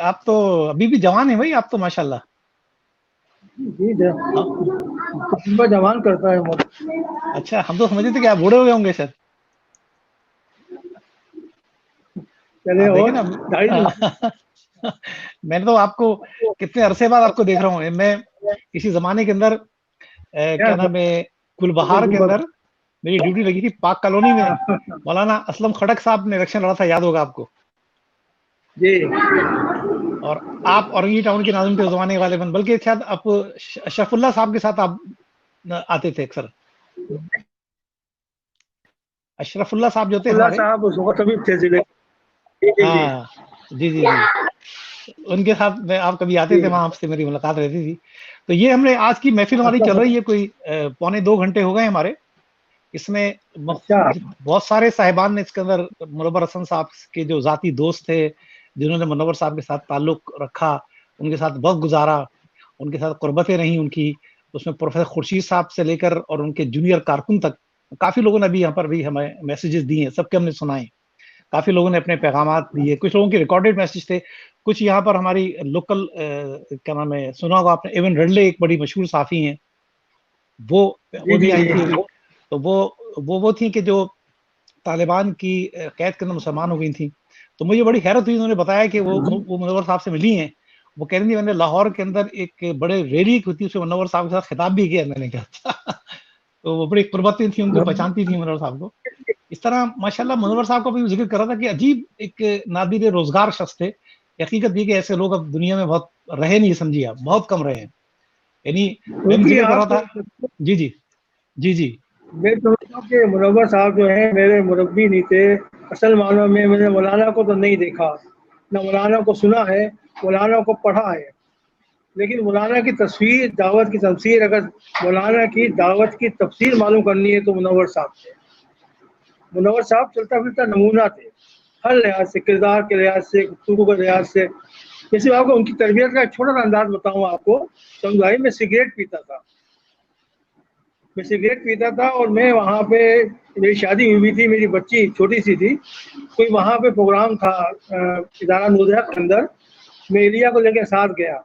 آپ تو ابھی بھی جوان ہیں بھائی، آپ تو ماشاءاللہ. جی جوان کرتا ہے موت. اچھا، ہم تو سمجھتے تھے کہ آپ بوڑھے ہو گئے ہوں گے سر. چلے آپ اور دیکھیں نا. میں نے تو آپ کو کتنے عرصے بعد آپ کو دیکھ رہا ہوں. میں اسی زمانے کے اندر کیا نام ہے گلبہار کے اندر میری ڈیوٹی لگی تھی پاک کالونی میں. مولانا اسلم کھڑک صاحب نے الیکشن لڑا تھا، یاد ہوگا آپ کو. جی. اور آپ اورنگی ٹاؤن کے ناظرین تھے اس زمانے والے بن، بلکہ شاید آپ اشرف اللہ صاحب کے ساتھ آپ آتے تھے اکثر. اشرف اللہ صاحب جو تھے اللہ ہمارے. صاحب اس وقت طبیب تھے ضلع. ہاں جی جی جی، ان کے ساتھ میں آپ کبھی آتے تھے، وہاں آپ سے میری ملاقات رہتی تھی. تو یہ ہم نے آج کی محفل ہماری چل رہی ہے، کوئی 1.25 گھنٹے ہو گئے ہمارے. اس میں اچھا. بہت سارے صاحبان نے اس کے اندر منور حسن صاحب کے جو ذاتی دوست تھے، جنہوں نے منور صاحب کے ساتھ تعلق رکھا، ان کے ساتھ وقت گزارا، ان کے ساتھ قربتیں رہیں ان کی. اس میں پروفیسر خورشید صاحب سے لے کر اور ان کے جونیئر کارکن تک کافی لوگوں نے ابھی یہاں پر بھی ہمیں میسیجز دیے ہیں، سب کے ہم نے سنائے. کافی لوگوں نے اپنے پیغامات دیے، کچھ لوگوں کے ریکارڈڈ میسج تھے، کچھ یہاں پر ہماری لوکل کیا نام ہے سنا ہوگا آپ نے، ایون رڈلے ایک بڑی مشہور صحافی ہیں، وہ بھی آئی تھی. تو وہ تھیں کہ جو طالبان کی قید کے اندر مسلمان ہو گئی تھیں. تو مجھے بڑی حیرت ہوئی، انہوں نے بتایا کہ وہ منور صاحب سے ملی ہیں. وہ کہہ رہی تھی میں نے لاہور کے اندر ایک بڑے ریلی ہوتی اس میں منور صاحب کے ساتھ خطاب بھی کیا. میں نے کہا تو وہ بڑی قربتیں تھیں، ان کو پہچانتی تھیں منور صاحب کو. اس طرح ماشاءاللہ منور صاحب کو بھی ذکر کر رہا تھا کہ عجیب ایک نادر روزگار شخص تھے. حقیقت یہ کہ ایسے لوگ اب دنیا میں بہت رہے نہیں، سمجھیے آپ، بہت کم رہے ہیں. یعنی میں ذکر کر رہا تھا. جی جی جی جی. میں سمجھتا ہوں کہ منور صاحب جو ہیں میرے مربی نہیں تھے. اصل معنوں میں نے مولانا کو تو نہیں دیکھا، نہ مولانا کو سنا ہے، مولانا کو پڑھا ہے. لیکن مولانا کی تصویر، دعوت کی تفسیر، اگر مولانا کی دعوت کی تفسیر معلوم کرنی ہے تو منور صاحب تھے. منور صاحب چلتا پھرتا نمونہ تھے، ہر لحاظ سے، کردار کے لحاظ سے، گفتگو کے لحاظ سے. جیسے آپ کو ان کی تربیت کا ایک چھوٹا سا انداز بتاؤں آپ کو سمجھائی. میں سگریٹ پیتا تھا اور میں وہاں پہ، میری شادی ہوئی تھی، میری بچی چھوٹی سی تھی. کوئی وہاں پہ پروگرام تھا ادارہ نودھیا کے اندر، میں ایلیا کو لے کے ساتھ گیا.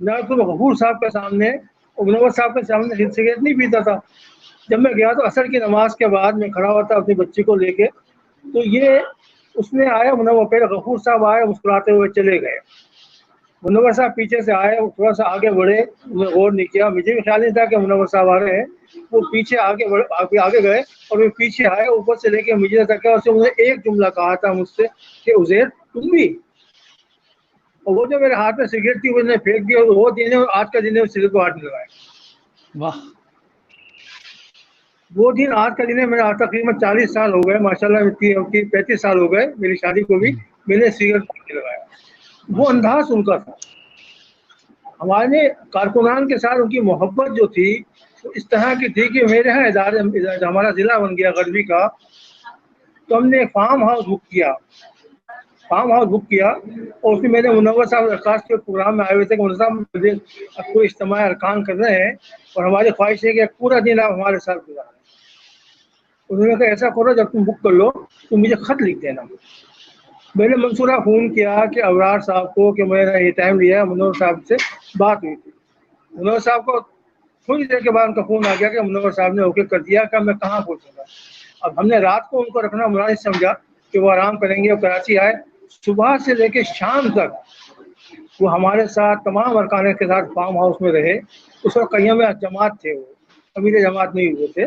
غفور صاحب کے سامنے اور منور صاحب کے سامنے سگریٹ نہیں پیتا تھا. جب میں گیا تو عصر کی نماز کے بعد میں کھڑا ہوا تھا اپنی بچی کو لے کے. تو یہ اس نے آیا، منور پہلے غفور صاحب آئے، مسکراتے ہوئے چلے گئے. منور صاحب پیچھے سے آئے، تھوڑا سا آگے بڑھے، میں غور نہیں کیا، مجھے بھی خیال نہیں تھا کہ منور صاحب آ رہے ہیں. وہ پیچھے آگے گئے اور وہ پیچھے آئے، اوپر سے لے کے مجھے تک انہوں نے ایک جملہ کہا تھا مجھ سے کہ عزیر تم بھی. اور وہ جو میرے ہاتھ میں سگریٹ تھی وہ نے پھینک دی، اور وہ دن آج کا دن ہے سگریٹ کو ہاتھ میں لگایا. واہ. وہ دن آج کا دن ہے. میرا تقریباً 40 سال ہو گئے ماشاءاللہ، 35 سال ہو گئے میری شادی کو بھی، میں نے سگریٹ نہیں لگایا. وہ انداز ان کا تھا. ہمارے کارکنان کے ساتھ ان کی محبت جو تھی وہ اس طرح کی تھی کہ میرے یہاں ہمارا ضلع بن گیا غربی کا، تو ہم نے ایک فارم ہاؤس بک کیا اور اس میں میرے منور صاحب درخواست کے پروگرام میں آئے ہوئے تھے کہ منور صاحب کوئی اجتماع ارکان کر رہے ہیں اور ہماری خواہش ہے کہ پورا دن آپ ہمارے ساتھ گزاریں. انہوں نے کہا ایسا کرو جب تم بک کر لو تو مجھے خط لکھ دینا. میں نے منصورہ فون کیا کہ ابرار صاحب کو کہ میں نے یہ ٹائم لیا. منور صاحب سے بات ہوئی تھی. منور صاحب کو تھوڑی دیر کے بعد ان کا فون آ گیا کہ منور صاحب نے اوکے کر دیا. کہ میں کہاں پہنچوں گا. اب ہم نے رات کو ان کو رکھنا مناسب سمجھا کہ وہ آرام کریں گے. اور کراچی آئے، صبح سے لے کے شام تک وہ ہمارے ساتھ تمام ارکان کے ساتھ فارم ہاؤس میں رہے. اس وقت قیام جماعت تھے، وہ امیر جماعت نہیں ہوئے تھے.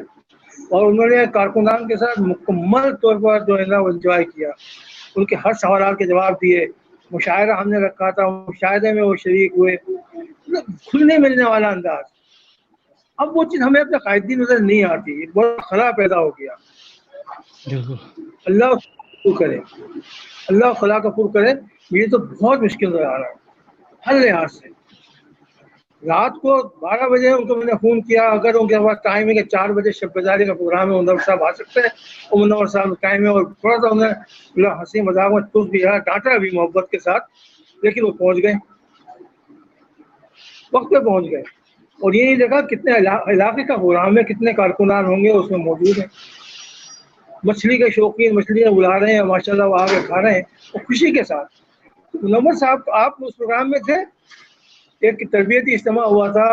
اور انہوں نے کارکنان کے ساتھ مکمل طور پر جو ہے نا وہ انجوائے کیا. ان کے ہر سوالات کے جواب دیے. مشاعرہ ہم نے رکھا تھا، مشاہدے میں وہ شریک ہوئے. کھلنے ملنے والا انداز. اب وہ چیز ہمیں اپنے قائدین نظر نہیں آتی، بڑا خلا پیدا ہو گیا. اللہ کرے، اللہ خلا کا پر کرے. یہ تو بہت مشکل نظر آ رہا ہے ہر لحاظ سے. رات کو 12 بجے ان کو میں نے فون کیا، اگر ان کے پاس ٹائم ہے کہ 4 بجے شب بیداری کا پروگرام ہے، منور صاحب آ سکتے ہیں. اور منور صاحب ٹائم ہے. اور تھوڑا سا انہیں ہنسی مذاق میں تُس بھی ہے، ڈانٹا بھی محبت کے ساتھ، لیکن وہ پہنچ گئے، وقت پہ پہنچ گئے. اور یہ نہیں دیکھا کتنے علاقے کا پروگرام ہے، کتنے کارکنان ہوں گے اس میں موجود ہیں. مچھلی کے شوقین مچھلیاں بلا رہے ہیں، ماشاءاللہ وہ آگے کھا رہے ہیں اور خوشی کے ساتھ. منور صاحب آپ اس پروگرام میں تھے؟ ایک تربیتی اجتماع ہوا تھا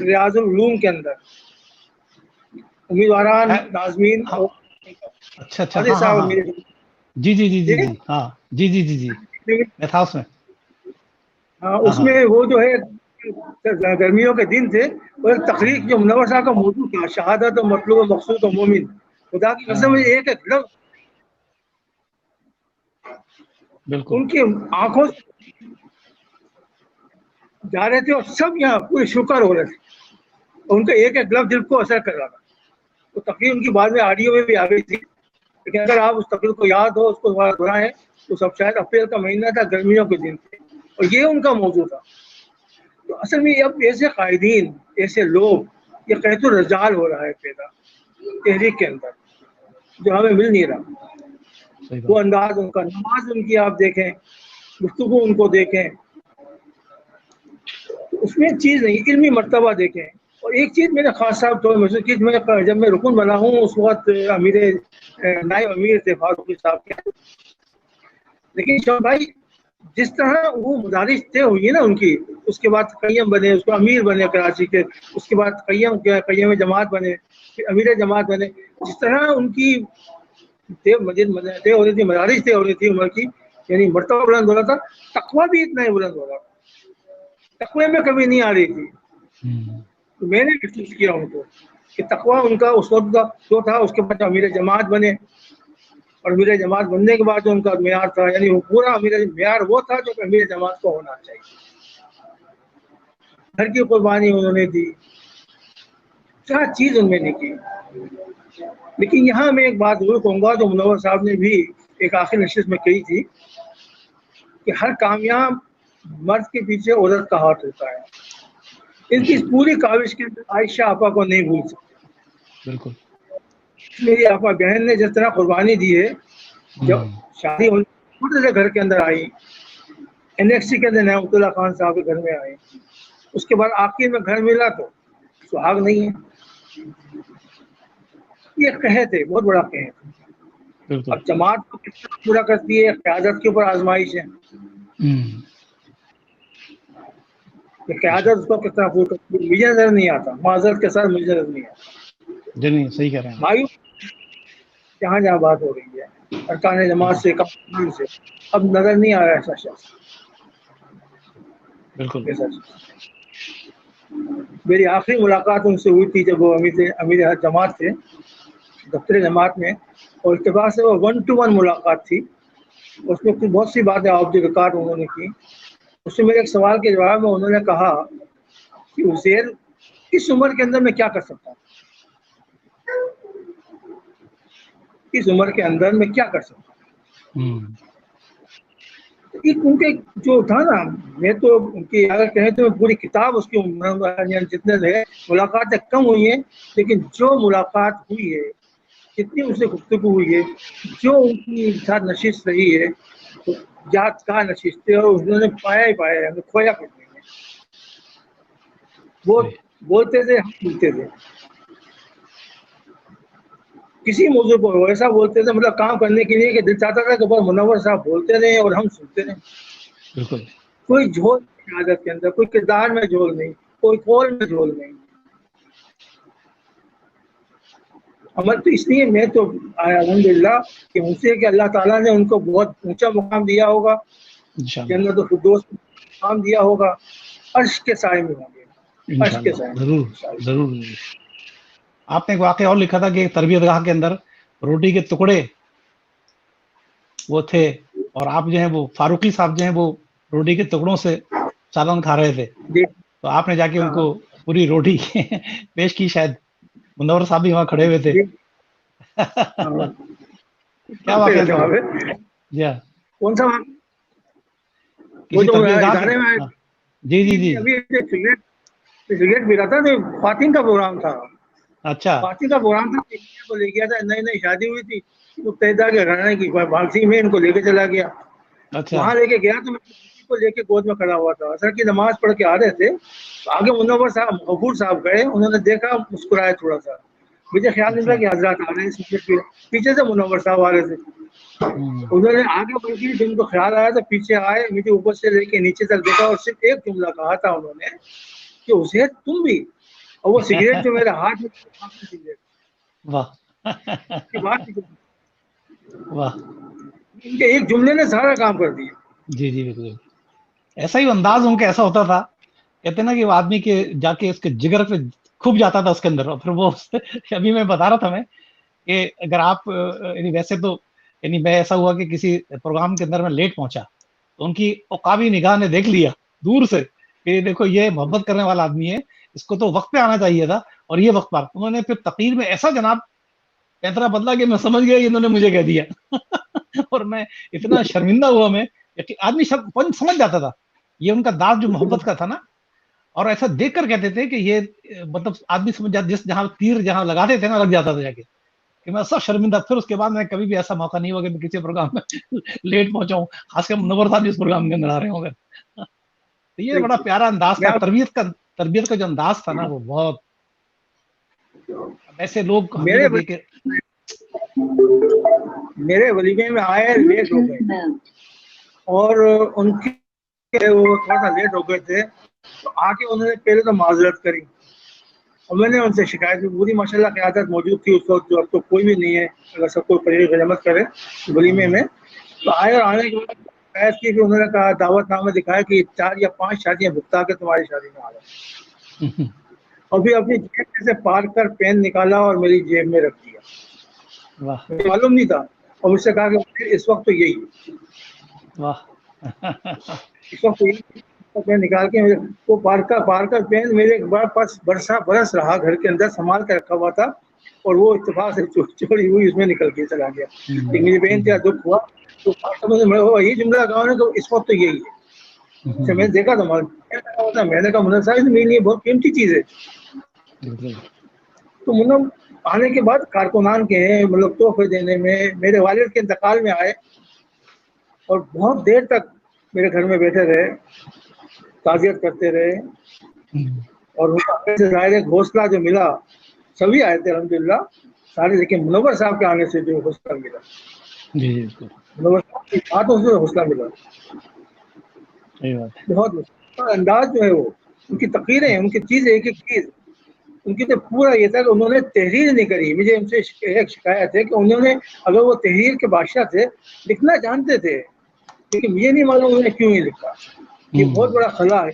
ریاض العلوم کے اندر، امیدواران، ناظمین ہاں، اور اچھا اچھا، قاضی ہاں ہاں صاحب ہاں، میرے جی جی جی جی ٹھیک جی، ہاں جی جی جی جی، ہے؟ میں تھا اس میں، ہاں ہاں اس ہاں، میں وہ جو ہے گرمیوں کے دن تھے، اور ایک تقریر جو منور صاحب کا موضوع تھا شہادت و مطلوب و مقصود و مومن، خدا کی قسم ہاں، مجھے ایک ایک لفظ بالکل، ان کی آنکھوں سے جا رہے تھے، اور سب یہاں پورے شکر ہو رہے تھے، اور ان کا ایک ایک لفظ دل کو اثر کر رہا تھا. تو تقریر ان کی بعد میں آڈیو میں بھی آ گئی تھی، لیکن اگر آپ اس تقریر کو یاد ہو، اس کو دوبارہ دہرائیں، تو سب شاید اپریل کا مہینہ تھا، گرمیوں کے دن تھے، اور یہ ان کا موضوع تھا. تو اصل میں اب ایسے قائدین، ایسے لوگ، یہ قحط الرجال ہو رہا ہے پیدا تحریک کے اندر، جو ہمیں مل نہیں رہا. صحیح وہ بات، انداز ان کا، نماز ان کی آپ دیکھیں، گفتگو ان کو دیکھیں، تو اس میں چیز نہیں، علمی مرتبہ دیکھیں. اور ایک چیز میں نے خاص صاحب تو محسوس کی، جب میں رکن بنا ہوں اس وقت امیر نائب امیر تھے فاروقی صاحب کے، لیکن شاہ بھائی جس طرح وہ مدارس طے ہوئی ہے نا ان کی، اس کے بعد قیم بنے، اس کو امیر بنے کراچی کے، اس کے بعد قیم جماعت بنے، پھر امیر جماعت بنے، جس طرح ان کی طے ہو رہی تھی، مدارس طے ہو رہی تھی عمر کی، یعنی مرتبہ بلند ہو رہا تھا، تقویٰ بھی اتنا ہی بلند ہو رہا تھا، تقوی میں کمی نہیں آ رہی تھی. تو میں نے محسوس کیا ان کو کہ تقویٰ ان کا اس وقت کا جو تھا، اس کے بعد امیر جماعت بنے، اور امیر جماعت بننے کے بعد جو ان کا معیار تھا، یعنی وہ پورا معیار وہ تھا جو امیر جماعت کو ہونا چاہیے. گھر کی قربانی انہوں نے دی، کیا چیز ان میں نے کی. لیکن یہاں میں ایک بات ضرور کہوں گا جو منور صاحب نے بھی ایک آخری نشست میں کہی تھی، کہ ہر کامیاب مرد کے پیچھے عورت کا ہاتھ ہوتا ہے. ان کی اس پوری کاوش کے اندر عائشہ آپا کو نہیں بھول سکتے. بالکل، میری آپا بہن نے جس طرح قربانی دی ہے، جب شادی ہونے چھوٹے سے گھر کے اندر آئی، NXT کے اندر نعمت اللہ خان صاحب کے گھر میں آئے، اس کے بعد آخر میں گھر ملا تو سہاگ نہیں ہے. یہ قحط ہے، بہت بڑا قحط ہے. بالکل، اب جماعت کو کس طرح پورا کرتی ہے، قیادت کے اوپر آزمائش ہے کہ بے شک، قیادت اس کو کس طرح پورا کرتی ہے. مجھے نظر نہیں آتا، معذرت کے ساتھ مجھے نظر نہیں آتا. جی نہیں، صحیح کہہ رہے ہیں آپ، مایوس جہاں جہاں بات ہو رہی ہے ارکان جماعت بالکل سے، کمان سے، اب نظر نہیں آ رہا ایسا شخص. بالکل، ایسا شخص. میری آخری ملاقات ان سے ہوئی تھی جب وہ امیر جماعت تھے دفتر جماعت میں، اور اتفاق سے وہ 1-to-1 ملاقات تھی. اس میں بہت سی باتیں آف دی ریکارڈ انہوں نے کی. اس سے میرے ایک سوال کے جواب میں انہوں نے کہا کہ عزیر اس عمر کے اندر میں کیا کر سکتا ہوں، اس عمر کے اندر میں کیا کر سکتا ہوں. ایک ان کے جو تھا نا، میں تو ان کی اگر کہیں تو پوری کتاب اس کی جتنے سے ملاقاتیں کم ہوئی ہیں، لیکن جو ملاقات ہوئی ہے، جتنی ان سے گفتگو ہوئی ہے، جو ان کی ساتھ نشست رہی ہے، یاد کا نشست ہے، اور انہوں نے پایا ہی پایا ہے، ہمیں کھویا کر دیں گے. وہ صحیح، بولتے تھے، ہم سنتے تھے. کسی موضوع پر وہ ایسا بولتے تھے، مطلب کام کرنے کے لیے کہ دل چاہتا تھا کہ بس منور صاحب بولتے رہے اور ہم سنتے رہے. بالکل، کوئی جھول نہیں عادت کے اندر، کوئی کردار میں جھول نہیں، کوئی قول میں جھول نہیں. عمل تو اس لیے میں تو الحمدللہ کہ ان سے کہ اللہ تعالیٰ نے ان کو بہت اونچا مقام دیا ہوگا، انشاءاللہ، جنت الفردوس مقام دیا ہوگا، عرش کے سائے میں ہوں گے، عرش کے انشاءاللہ، سائے ضرور میں. ضرور. آپ نے ایک واقعہ اور لکھا تھا کہ تربیت گاہ کے اندر روٹی کے ٹکڑے وہ تھے، اور آپ جو ہیں وہ فاروقی صاحب جو ہیں وہ روٹی کے ٹکڑوں سے چالن کھا رہے تھے، تو آپ نے جا کے ان کو پوری روٹی پیش کی، شاید منور صاحب بھی وہاں کھڑے ہوئے تھے. کیا واقعہ تھا وہ؟ جی ہاں، کون سا وہ کسی جو تربیت گاہ کے، ادارے میں ہاں، جی جی جی، ابھی سگریٹ بھی رہا تھا، تو خواتین کا پروگرام تھا. اچھا خواتین کا پروگرام تھا، کو لے گیا تھا، نئی نئی شادی ہوئی تھی متحدہ کے گھرانے کی، بھاگسی میں ان کو لے کے چلا گیا. اچھا، وہاں لے کے گیا تو میں کو لے کے گود میں کھڑا ہوا تھا. اثر کی نماز پڑھ کے آ رہے تھے، تو آگے منور صاحب غفور صاحب گئے، انہوں نے دیکھا، مسکرائے تھوڑا سا. مجھے خیال نہیں تھا کہ حضرات آ رہے ہیں سبجیکٹ کے پیچھے سے منور صاحب آ رہے تھے. انہوں نے آگے بڑھ کے جن کو خیال آیا تو پیچھے آئے, مجھے اوپر سے لے کے نیچے تک دیکھا اور صرف ایک جملہ کہا تھا انہوں نے کہ حسین تم بھی, اور وہ سگریٹ جو میرے ہاتھ میں سگریٹ واہ کی بات واہ, ان کے ایک جملے نے سارا کام کر دیا. جی جی بالکل. ایسا ہی انداز ان کا ایسا ہوتا تھا, کہتے ہیں نا کہ وہ آدمی کے جا کے اس کے جگر پہ کھپ جاتا تھا اس کے اندر. اور پھر وہ ابھی میں بتا رہا تھا میں کہ اگر آپ یعنی ویسے تو یعنی میں ایسا ہوا کہ کسی پروگرام کے اندر میں لیٹ پہنچا تو ان کی عقابی نگاہ نے دیکھ لیا دور سے کہ دیکھو یہ محبت کرنے والا آدمی ہے, اس کو تو وقت پہ آنا چاہیے تھا اور یہ وقت پر. انہوں نے پھر تقریر میں ایسا جناب پیترا بدلا کہ میں سمجھ گیا کہ انہوں نے مجھے کہہ دیا اور میں اتنا شرمندہ ہوا میں, آدمی سمجھ جاتا تھا یہ ان کا داغ جو محبت کا تھا نا. اور ایسا دیکھ کر کہتے تھے کہ یہ مطلب آدمی سمجھ جاتا, جس جہاں تیر جہاں لگاتے تھے نا لگ جاتا تھا جا کے, کہ میں سب شرمندہ. پھر اس کے بعد میں کبھی بھی ایسا موقع نہیں ہوا کہ میں کسی پروگرام میں لیٹ پہنچا ہوں, خاص کر منور صاحب جس پروگرام کے اندر آ رہے ہوں گے. تو یہ بڑا پیارا انداز تھا, تربیت کا جو انداز تھا نا وہ بہت. ایسے لوگ حقیقت یہ کہ میرے ولیمے میں آئے لیٹ ہو گئے اور ان کے وہ تھوڑا سا لیٹ ہو گئے تھے, تو آ کے انہوں نے پہلے تو معذرت کری اور میں نے ان سے شکایت کی. پوری ماشاء اللہ قیادت موجود تھی اس وقت, جو اب تو کوئی بھی نہیں ہے اگر سب کوئی پرہیز غنیمت کرے ولیمے میں. تو آئے اور آنے کے بعد شکایت کی کہ انہوں نے کہا دعوت نامہ دکھایا کہ 4 یا 5 شادیاں بھگتا کے تمہاری شادی میں آ گئے, اور پھر اپنی جیب میں سے پار کر پین نکالا اور میری جیب میں رکھ دیا. مجھے معلوم نہیں تھا اور مجھ سے کہا کہ اس وقت تو یہی اس وقت پین نکال کے وہ پار کر پین میرے پاس برس رہا گھر کے اندر سنبھال کے رکھا ہوا تھا, اور وہ اتفاق سے چوری ہوئی اس میں نکل کے چلا گیا. میری بہن کا دکھ ہوا تو یہ جملہ کہا نے تو اس وقت تو یہی ہے. میں نے دیکھا تھا, میں نے کہا منر صاحب میرے لیے بہت قیمتی چیز ہے. تو مطلب آنے کے بعد کارکنان کے مطلب تحفے دینے میں میرے والد کے انتقال میں آئے اور بہت دیر تک میرے گھر میں بیٹھے رہے, تعزیت کرتے رہے, اور ان کا ظاہر حوصلہ جو ملا, سبھی آئے تھے الحمدللہ سارے, لیکن منور صاحب کے آنے سے جو حوصلہ ملا, منور صاحب کی باتوں سے حوصلہ ملا. بہت انداز جو ہے وہ ان کی تقریریں, ان کی چیز ایک ایک چیز ان کی تو پورا یہ تھا کہ انہوں نے تحریر نہیں کری. مجھے ان سے ایک شکایت ہے کہ انہوں نے, اگر وہ تحریر کے بادشاہ تھے, لکھنا جانتے تھے, لیکن مجھے نہیں معلوم انہوں نے کیوں نہیں لکھا. یہ بہت بڑا خلا ہے,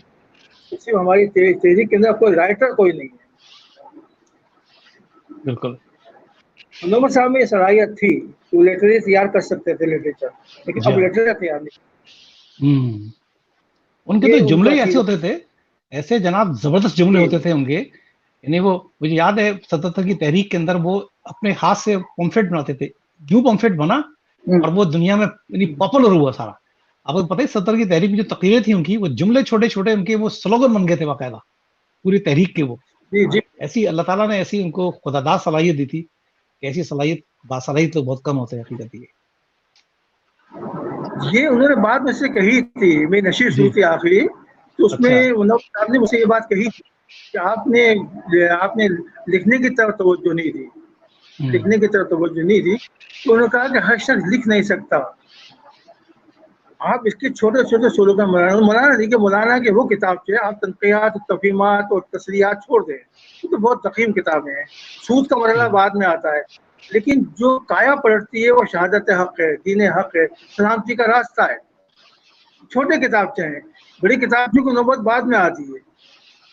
صرف ہماری تحریر کے اندر کوئی رائٹر کوئی نہیں ہے. بالکل منور صاحب میں یہ صلاحیت تھی, وہ لٹریچر تیار کر سکتے تھے لٹریچر, لیکن اب لٹریچر تیار نہیں. ان کے تو جملے ہی ایسے ہوتے تھے, ایسے جناب زبردست جملے ہوتے تھے ان کے. یعنی وہ مجھے یاد ہے 77 کی تحریک کے اندر وہ اپنے ہاتھ سے پمفلٹ بناتے تھے, جو پمفلٹ بنا اور وہ دنیا میں یعنی پاپولر ہوا سارا. آپ کو پتہ ہے 70 کی تحریک میں جو تقریریں تھیں ان کی, وہ جملے چھوٹے چھوٹے ان کے وہ سلوگن بن گئے تھے باقاعدہ پوری تحریک کے. وہ ایسی اللہ تعالیٰ نے ایسی ان کو خداداد صلاحیت دی تھی کہ ایسی صلاحیت باصلاحیت تو بہت کم ہوتے ہیں حقیقت. یہ انہوں نے بات مجھ سے کہی تھی, میں نشیر سنی تھی آخری, تو اس میں منور صاحب نے مجھ سے یہ بات کہی تھی کہ آپ نے لکھنے کی طرف توجہ نہیں دی, لکھنے کی طرف توجہ نہیں دی. تو انہوں نے کہا کہ ہر شخص لکھ نہیں سکتا, آپ اس کے چھوٹے چھوٹے سلوگن مولانا دیکھیے, مولانا کے وہ کتاب سے آپ تنقیات, تفہیمات اور تصریحات چھوڑ دیں, یہ تو بہت ضخیم کتابیں ہیں. سود کا مرحلہ بعد میں آتا ہے, لیکن جو کایا پلٹتی ہے وہ شہادت حق ہے, دین حق ہے, سلامتی کا راستہ ہے. چھوٹے کتابچے ہیں, بڑی کتابچے کو نوبت بعد میں آتی ہے.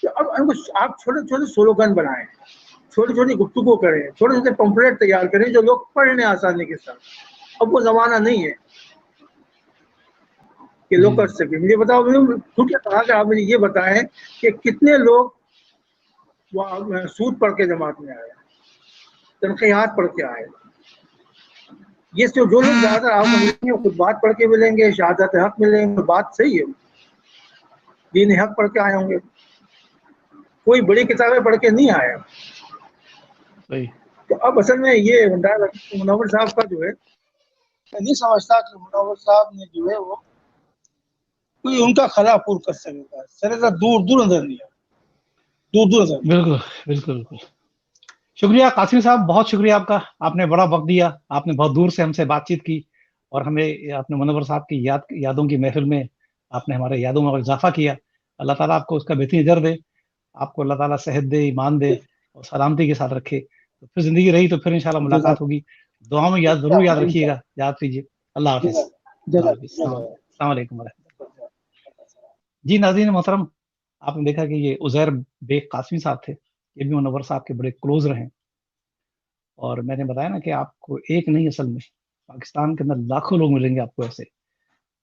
اب آپ چھوٹے چھوٹے سلوگن بنائیں, چھوٹی چھوٹی گفتگو کریں, چھوٹے چھوٹے پمفلیٹ تیار کریں جو لوگ پڑھ لیں آسانی کے ساتھ. اب وہ زمانہ نہیں ہے کہ لوگ کر سکیں. مجھے بتاؤ, خود کہا کہ آپ مجھے یہ بتائیں کہ کتنے لوگ سود پڑھ کے جماعت میں آئے, تنقیات پڑھ کے آئے. یہ جو لوگ زیادہ آپ ملیں گے خود بات پڑھ کے ملیں گے, شہادت حق ملیں گے, بات صحیح ہے, دین حق پڑھ کے آئے ہوں گے. کوئی بڑی کتابیں پڑھ کے نہیں آیا. تو اب اصل میں یہ منور صاحب کا جو ہے, میں نہیں سمجھتا کہ منور صاحب نے جو ہے وہ کوئی ان کا خلا پور کر سکے گا. سر دور دور نظر نہیں آیا, دور دور نظر. بالکل بالکل بالکل. شکریہ قاسمی صاحب، بہت شکریہ آپ کا، آپ نے بڑا وقت دیا، آپ نے بہت دور سے ہم سے بات چیت کی، اور ہمیں اپنے منور صاحب کی یادوں کی محفل میں آپ نے ہمارے یادوں میں اضافہ کیا. اللہ تعالیٰ آپ کو اس کا بہترین اجر دے، آپ کو اللہ تعالیٰ صحت دے، ایمان دے اور سلامتی کے ساتھ رکھے. تو پھر زندگی رہی تو پھر انشاءاللہ ملاقات ہوگی. دعاؤں میں ضرور یاد رکھیے گا، یاد کیجیے. اللہ حافظ. اللہ حافظ. السلام علیکم ورحمۃ اللہ. جی ناظرین محترم، آپ نے دیکھا کہ یہ عزیر بیگ قاسمی صاحب تھے، یہ بھی منور صاحب کے بڑے کلوز رہے. اور میں نے بتایا نا کہ آپ کو ایک نہیں، اصل میں پاکستان کے اندر لاکھوں لوگ ملیں گے آپ کو ایسے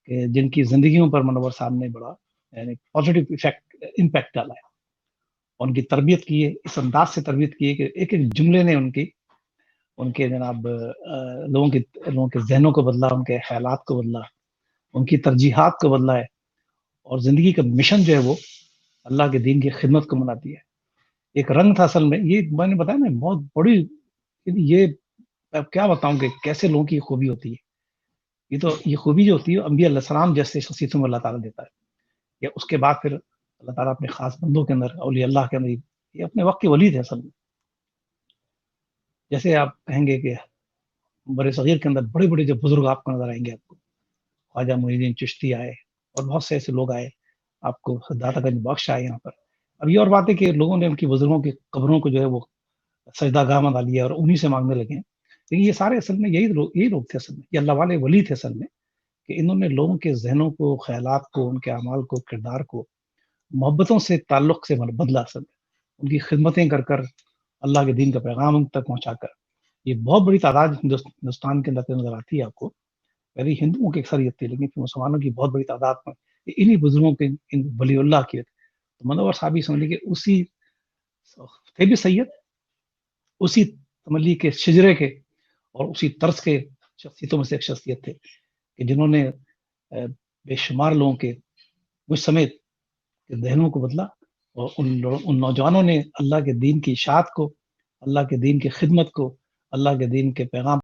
کہ جن کی زندگیوں پر منور صاحب نے بڑا یعنی پازیٹیو امپیکٹ ڈالا ہے. ان کی تربیت کی ہے، اس انداز سے تربیت کی ہے کہ ایک ایک جملے نے ان کے جناب لوگوں کے ذہنوں کو بدلا، ان کے خیالات کو بدلا، ان کی ترجیحات کو بدلا ہے. اور زندگی کا مشن جو ہے وہ اللہ کے دین کی خدمت کو مناتی ہے. ایک رنگ تھا اصل میں، یہ میں نے بتایا نا بہت بڑی، یہ اب کیا بتاؤں کہ کیسے لوگوں کی خوبی ہوتی ہے. یہ خوبی جو ہوتی ہے انبیاء علیہ السلام جیسے شخصیتوں میں اللہ تعالیٰ دیتا ہے، یا اس کے بعد پھر اللہ تعالیٰ اپنے خاص بندوں کے اندر، اولیاء اللہ کے اندر، یہ اپنے وقت کے ولی تھے اصل میں. جیسے آپ کہیں گے کہ بڑے صغیر کے اندر بڑے بڑے جو بزرگ آپ کو نظر آئیں گے، آپ کو خواجہ معین الدین چشتی آئے اور بہت سے ایسے لوگ آئے، آپ کو داتا گنج بخش آئے یہاں پر. اب یہ اور بات ہے کہ لوگوں نے ان کی بزرگوں کی قبروں کو جو ہے وہ سجدہ گاہ میں ڈالی ہے اور انہی سے مانگنے لگے ہیں. لیکن یہ سارے اصل میں یہی لوگ تھے، اصل میں یہ اللہ والے ولی تھے اصل میں، کہ انہوں نے لوگوں کے ذہنوں کو، خیالات کو، ان کے اعمال کو، کردار کو محبتوں سے تعلق سے بدلا. اصل میں ان کی خدمتیں کر کر، اللہ کے دین کا پیغام ان تک پہنچا کر، یہ بہت بڑی تعداد ہندوستان کے اندر نظر آتی ہے آپ کو. پہلے ہندوؤں کی اکثریت تھی، لیکن مسلمانوں کی بہت بڑی تعداد میں انہی بزرگوں کے، ان ولی اللہ کی. تو منور صاحب ہی سمجھ کہ اسی تھے بھی سید، اسی تملی کے شجرے کے اور اسی طرز کے شخصیتوں میں سے ایک شخصیت تھے کہ جنہوں نے بے شمار لوگوں کے، مجھ سمیت، کے ذہنوں کو بدلا. اور ان نوجوانوں نے اللہ کے دین کی اشاعت کو، اللہ کے دین کی خدمت کو، اللہ کے دین کے پیغام